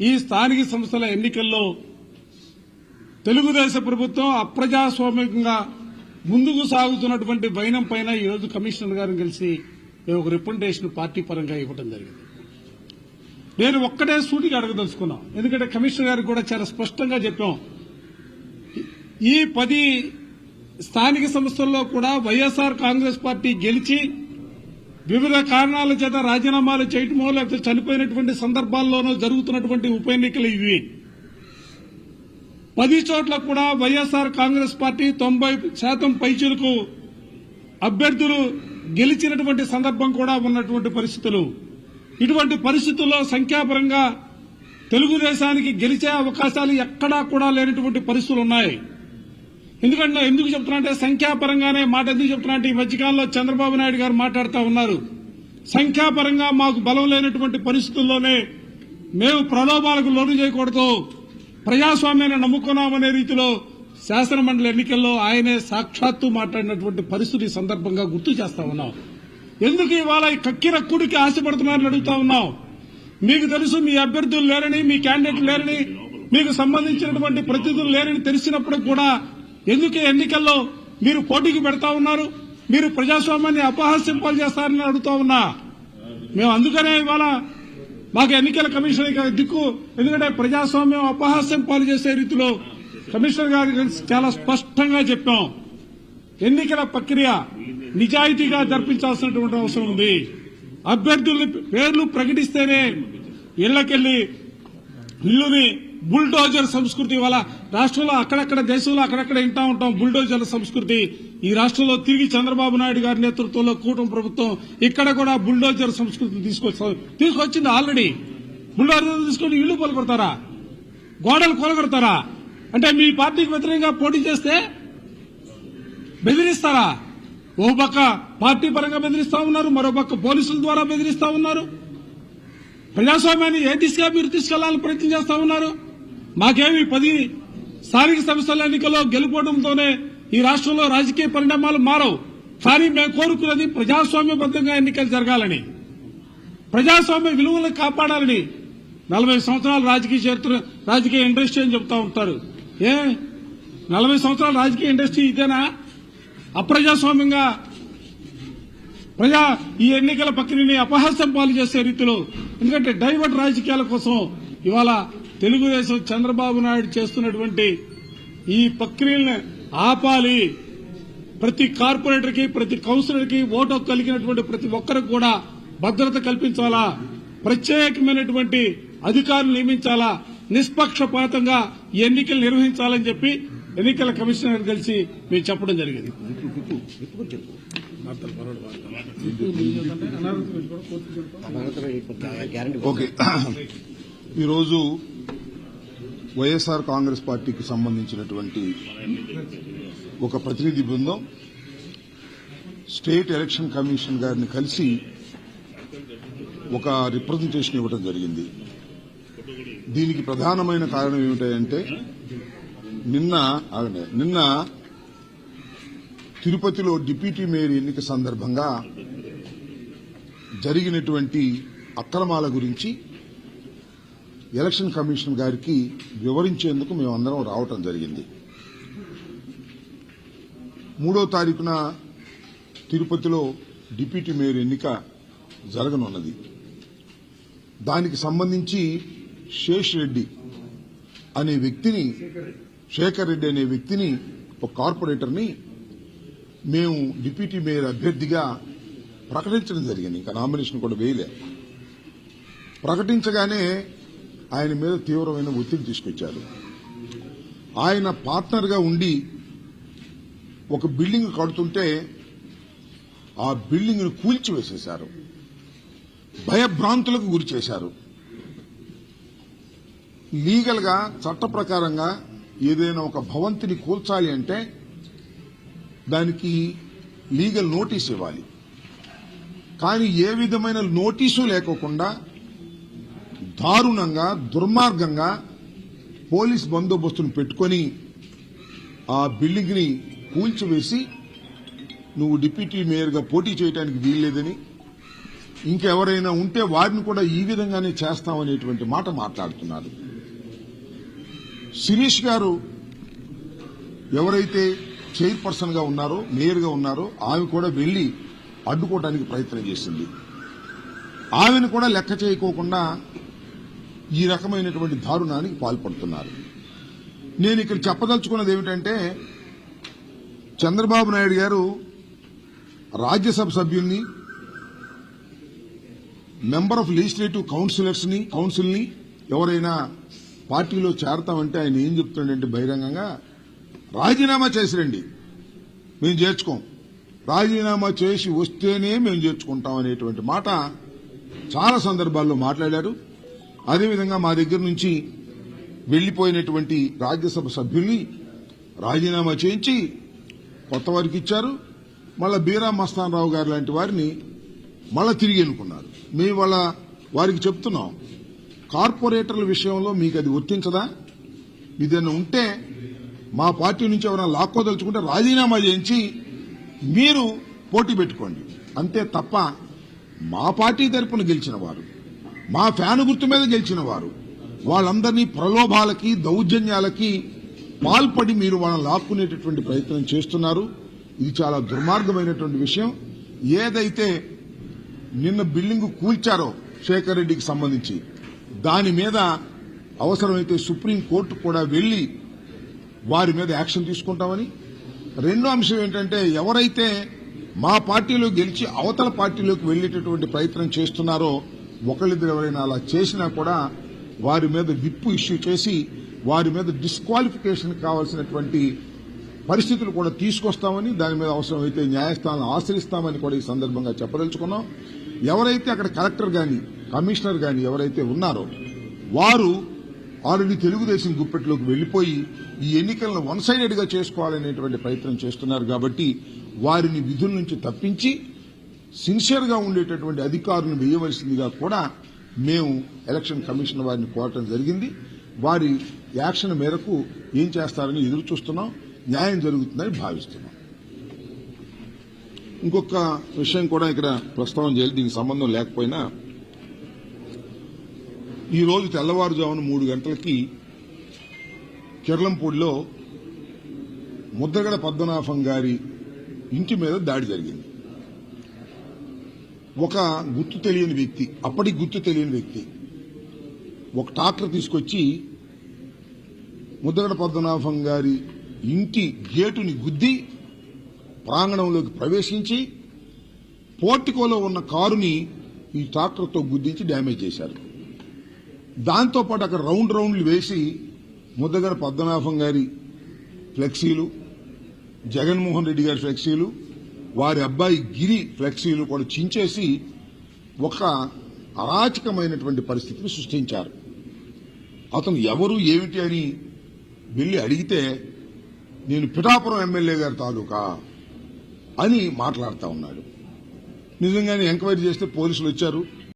ఈ స్థానిక సంస్థల ఎన్నికల్లో తెలుగుదేశం ప్రభుత్వం అప్రజాస్వామికంగా ముందుకు సాగుతున్నటువంటి వైనం పైన ఈరోజు కమిషనర్ గారిని కలిసి మేము ఒక రిప్రజెంటేషన్ పార్టీ పరంగా ఇవ్వడం జరిగింది. నేను ఒక్కటే సూటిగా అడగదలుచుకున్నాం. ఎందుకంటే కమిషనర్ గారికి కూడా చాలా స్పష్టంగా చెప్పాం. ఈ 10 స్థానిక సంస్థల్లో కూడా వైఎస్ఆర్ కాంగ్రెస్ పార్టీ గెలిచి వివిధ కారణాల చేత రాజీనామాలు చేయటమో లేకపోతే చనిపోయినటువంటి సందర్భాల్లోనూ జరుగుతున్నటువంటి ఉప ఎన్నికలు ఇవి. 10 చోట్ల కూడా వైఎస్ఆర్ కాంగ్రెస్ పార్టీ 90% పైచిలకు అభ్యర్థులు గెలిచినటువంటి సందర్భం కూడా ఉన్నటువంటి పరిస్థితులు. ఇటువంటి పరిస్థితుల్లో సంఖ్యాపరంగా తెలుగుదేశానికి గెలిచే అవకాశాలు ఎక్కడా కూడా లేనటువంటి పరిస్థితులు ఉన్నాయి. ఎందుకు చెప్తున్నా సంఖ్యాపరంగానే మాట ఎందుకు చెప్తున్నా ఈ మధ్యకాలంలో చంద్రబాబు నాయుడు గారు మాట్లాడుతూ ఉన్నారు. సంఖ్యాపరంగా మాకు బలం లేనటువంటి పరిస్థితుల్లోనే మేము ప్రలోభాలకు లోను చేయకూడదు, ప్రజాస్వామ్యాన్ని నమ్ముకున్నామనే రీతిలో శాసనమండలి ఎన్నికల్లో ఆయనే సాక్షాత్తు మాట్లాడినటువంటి పరిస్థితి సందర్భంగా గుర్తు చేస్తా ఉన్నాం. ఎందుకు ఇవాళ కక్కిరక్కుడికి ఆశపడుతున్నారని అడుగుతా ఉన్నాం. మీకు తెలుసు మీ అభ్యర్థులు లేరని, మీ క్యాండిడేట్లు లేరని, మీకు సంబంధించినటువంటి ప్రతినిధులు లేరని తెలిసినప్పుడు కూడా ఎందుకు ఎన్నికల్లో మీరు పోటీకి పెడతా ఉన్నారు? మీరు ప్రజాస్వామ్యాన్ని అపహాస్యం పాలు చేస్తారని అడుగుతా ఉన్నా. మేము అందుకనే ఇవాళ మాకు ఎన్నికల కమిషన్ దిక్కు, ఎందుకంటే ప్రజాస్వామ్యం అపహాస్యం పాలు చేసే రీతిలో కమిషనర్ గారికి చాలా స్పష్టంగా చెప్పాం. ఎన్నికల ప్రక్రియ నిజాయితీగా జరిపించాల్సినటువంటి అవసరం ఉంది. అభ్యర్థుల పేర్లు ప్రకటిస్తేనే ఇళ్లకెళ్లి ఇల్లుని బుల్డోజర్ సంస్కృతి వల్ల రాష్ట్రంలో అక్కడక్కడ దేశంలో అక్కడక్కడ వింటా ఉంటాం. బుల్డోజర్ సంస్కృతి ఈ రాష్ట్రంలో తిరిగి చంద్రబాబు నాయుడు గారి నేతృత్వంలో కూటమి ప్రభుత్వం ఇక్కడ కూడా బుల్డోజర్ సంస్కృతిని తీసుకొచ్చింది. ఆల్రెడీ బుల్డోజర్ తీసుకొని ఇళ్లు పలుకొడతారా, గోడలు కూలగొడతారా? అంటే మీ పార్టీకి వ్యతిరేకంగా పోటీ చేస్తే బెదిరిస్తారా? ఓ పక్క పార్టీ పరంగా బెదిరిస్తా ఉన్నారు, మరో పక్క పోలీసుల ద్వారా బెదిరిస్తా ఉన్నారు. ప్రజాస్వామ్యాన్ని ఏ దిశగా మీరు తీసుకెళ్లాలని ప్రయత్నం చేస్తా ఉన్నారు? మాకేమి 10 స్థానిక సంస్థల ఎన్నికల్లో గెలుపోవడంతోనే ఈ రాష్ట్రంలో రాజకీయ పరిణామాలు మారవు. కానీ మేము కోరుకున్నది ప్రజాస్వామ్యబద్దంగా ఎన్నికలు జరగాలని, ప్రజాస్వామ్య విలువలను కాపాడాలని. 40 సంవత్సరాల రాజకీయ ఇండస్ట్రీ అని చెప్తా ఉంటారు. 40 సంవత్సరాల రాజకీయ ఇండస్ట్రీ ఇదేనా? అప్రజాస్వామ్యంగా ఈ ఎన్నికల ప్రక్రియని అపహాస్యం పాలు చేసే రీతిలో, ఎందుకంటే డైవర్ట్ రాజకీయాల కోసం ఇవాళ తెలుగుదేశం చంద్రబాబు నాయుడు చేస్తున్నటువంటి ఈ ప్రక్రియలను ఆపాలి. ప్రతి కార్పొరేటర్కి, ప్రతి కౌన్సిలర్కి, ఓటు కలిగినటువంటి ప్రతి ఒక్కరికి కూడా భద్రత కల్పించాలా, ప్రత్యేకమైనటువంటి అధికారులు నియమించాలా, నిష్పక్షపాతంగా ఈ ఎన్నికలు నిర్వహించాలని చెప్పి ఎన్నికల కమిషనర్ కలిసి మేము చెప్పడం జరిగింది. ఓకే, ఈరోజు వైఎస్ఆర్ కాంగ్రెస్ పార్టీకి సంబంధించినటువంటి ఒక ప్రతినిధి బృందం స్టేట్ ఎలక్షన్ కమిషన్ గారిని కలిసి ఒక రిప్రజెంటేషన్ ఇవ్వడం జరిగింది. దీనికి ప్రధానమైన కారణం ఏమిటంటే నిన్న తిరుపతిలో డిప్యూటీ మేయర్ ఎన్నిక సందర్భంగా జరిగినటువంటి అక్రమాల గురించి ఎలక్షన్ కమిషన్ గారికి వివరించేందుకు మేమందరం రావటం జరిగింది. 3వ తారీఖున తిరుపతిలో డిప్యూటీ మేయర్ ఎన్నిక జరగనున్నది. దానికి సంబంధించి శేఖర్ రెడ్డి అనే వ్యక్తిని ఒక కార్పొరేటర్ని మేము డిప్యూటీ మేయర్ అభ్యర్థిగా ప్రకటించడం జరిగింది. ఇంకా నామినేషన్ కూడా వేయలే. ప్రకటించగానే ఆయన మీద తీవ్రమైన ఒత్తిడి తీసుకొచ్చారు. ఆయన పార్ట్నర్గా ఉండి ఒక బిల్డింగ్ కడుతుంటే ఆ బిల్డింగ్ ను కూల్చివేసేశారు, భయభ్రాంతులకు గురి చేశారు. లీగల్ గా చట్ట ప్రకారంగా ఏదైనా ఒక భవంతిని కూల్చాలి అంటే దానికి లీగల్ నోటీస్ ఇవ్వాలి. కానీ ఏ విధమైన నోటీసు లేకోకుండా దారుణంగా, దుర్మార్గంగా పోలీస్ బందోబస్తును పెట్టుకుని ఆ బిల్డింగ్ ని కూల్చివేసి నువ్వు డిప్యూటీ మేయర్గా పోటీ చేయడానికి వీల్లేదని, ఇంకెవరైనా ఉంటే వారిని కూడా ఈ విధంగానే చేస్తామనేటువంటి మాట మాట్లాడుతున్నారు. శిరీష్ గారు ఎవరైతే చైర్పర్సన్ గా ఉన్నారో, మేయర్ గా ఉన్నారో, ఆమె కూడా వెళ్లి అడ్డుకోవడానికి ప్రయత్నం చేసింది. ఆమెను కూడా లెక్క చేయకోకుండా ఈ రకమైనటువంటి దారుణానికి పాల్పడుతున్నారు. నేను ఇక్కడ చెప్పదలుచుకున్నది ఏమిటంటే, చంద్రబాబు నాయుడు గారు రాజ్యసభ సభ్యుల్ని, మెంబర్ ఆఫ్ లెజిస్లేటివ్ కౌన్సిల్ని ఎవరైనా పార్టీలో చేరతామంటే ఆయన ఏం చెప్తున్నాడంటే బహిరంగంగా రాజీనామా చేసి రండి, మేము చేర్చుకోం, రాజీనామా చేసి వస్తేనే మేము చేర్చుకుంటాం అనేటువంటి మాట చాలా సందర్భాల్లో మాట్లాడారు. అదేవిధంగా మా దగ్గర నుంచి వెళ్లిపోయినటువంటి రాజ్యసభ సభ్యుల్ని రాజీనామా చేయించి కొత్త వారికి ఇచ్చారు. మళ్ళా బీరా మస్తాన్ రావు గారు లాంటి వారిని మళ్ళా తిరిగి ఎన్నుకున్నారు. మేము వారికి చెప్తున్నాం, కార్పొరేటర్ల విషయంలో మీకు అది వర్తించదా? మీదైనా ఉంటే మా పార్టీ నుంచి ఎవరైనా లాక్కోదలుచుకుంటే రాజీనామా చేయించి మీరు పోటీ పెట్టుకోండి, అంతే తప్ప మా పార్టీ తరపున గెలిచిన వారు, మా ఫ్యాను గుర్తు మీద గెలిచిన వారు, వాళ్ళందరినీ ప్రలోభాలకి దౌర్జన్యాలకి పాల్పడి మీరు వాళ్ళని లాక్కునేటటువంటి ప్రయత్నం చేస్తున్నారు. ఇది చాలా దుర్మార్గమైనటువంటి విషయం. ఏదైతే నిన్న బిల్డింగ్ కూల్చారో శేఖర్ రెడ్డికి సంబంధించి, దాని మీద అవసరమైతే సుప్రీంకోర్టు కూడా వెళ్లి వారి మీద యాక్షన్ తీసుకుంటామని. రెండో అంశం ఏంటంటే, ఎవరైతే మా పార్టీలో గెలిచి అవతల పార్టీలోకి వెళ్లేటటువంటి ప్రయత్నం చేస్తున్నారో, ఒకళ్ళిద్దరు ఎవరైనా అలా చేసినా కూడా వారి మీద విప్పు ఇష్యూ చేసి వారి మీద డిస్క్వాలిఫికేషన్ కావాల్సినటువంటి పరిస్థితులు కూడా తీసుకొస్తామని, దాని మీద అవసరమైతే న్యాయస్థానాలను ఆశ్రయిస్తామని కూడా ఈ సందర్భంగా చెప్పదలుచుకున్నాం. ఎవరైతే అక్కడ కలెక్టర్ గాని కమిషనర్ గాని ఎవరైతే ఉన్నారో వారు ఆల్రెడీ తెలుగుదేశం గుప్పెట్లోకి వెళ్లిపోయి ఈ ఎన్నికలను వన్ సైడెడ్ గా చేసుకోవాలనేటువంటి ప్రయత్నం చేస్తున్నారు. కాబట్టి వారిని విధుల నుంచి తప్పించి సిన్సియర్ గా ఉండేటటువంటి అధికారులను వేయవలసిందిగా కూడా మేము ఎలక్షన్ కమిషన్ వారిని కోరటం జరిగింది. వారి యాక్షన్ మేరకు ఏం చేస్తారని ఎదురు చూస్తున్నాం. న్యాయం జరుగుతుందని భావిస్తున్నాం. ఇంకొక విషయం కూడా ఇక్కడ ప్రస్తావన చేయాలి, దీనికి సంబంధం లేకపోయినా, ఈ రోజు తెల్లవారుజామున 3 గంటలకి కిర్లంపూడిలో ముద్రగడ పద్మనాభం గారి ఇంటి మీద దాడి జరిగింది. ఒక గుర్తు తెలియని వ్యక్తి, అప్పటికి గుర్తు తెలియని వ్యక్తి ఒక ట్రాక్టర్ తీసుకొచ్చి ముద్రగడ పద్మనాభం గారి ఇంటి గేటుని గుద్ది ప్రాంగణంలోకి ప్రవేశించి పోర్టికోలో ఉన్న కారుని ఈ ట్రాక్టర్తో గుద్దించి డ్యామేజ్ చేశారు. దాంతోపాటు అక్కడ రౌండ్లు వేసి ముద్రగడ పద్మనాభం గారి ఫ్లెక్సీలు, జగన్మోహన్ రెడ్డి గారి ఫ్లెక్సీలు, వారి అబ్బాయి గిరి ఫ్లెక్సీలు కూడా చించేసి ఒక అరాచకమైనటువంటి పరిస్థితిని సృష్టించారు. అతను ఎవరు ఏమిటి అని వెళ్లి అడిగితే, నేను పిఠాపురం ఎమ్మెల్యే గారి తాలూకా అని మాట్లాడుతూ ఉన్నాడు. నిజంగానే ఎంక్వైరీ చేస్తే పోలీసులు వచ్చారు.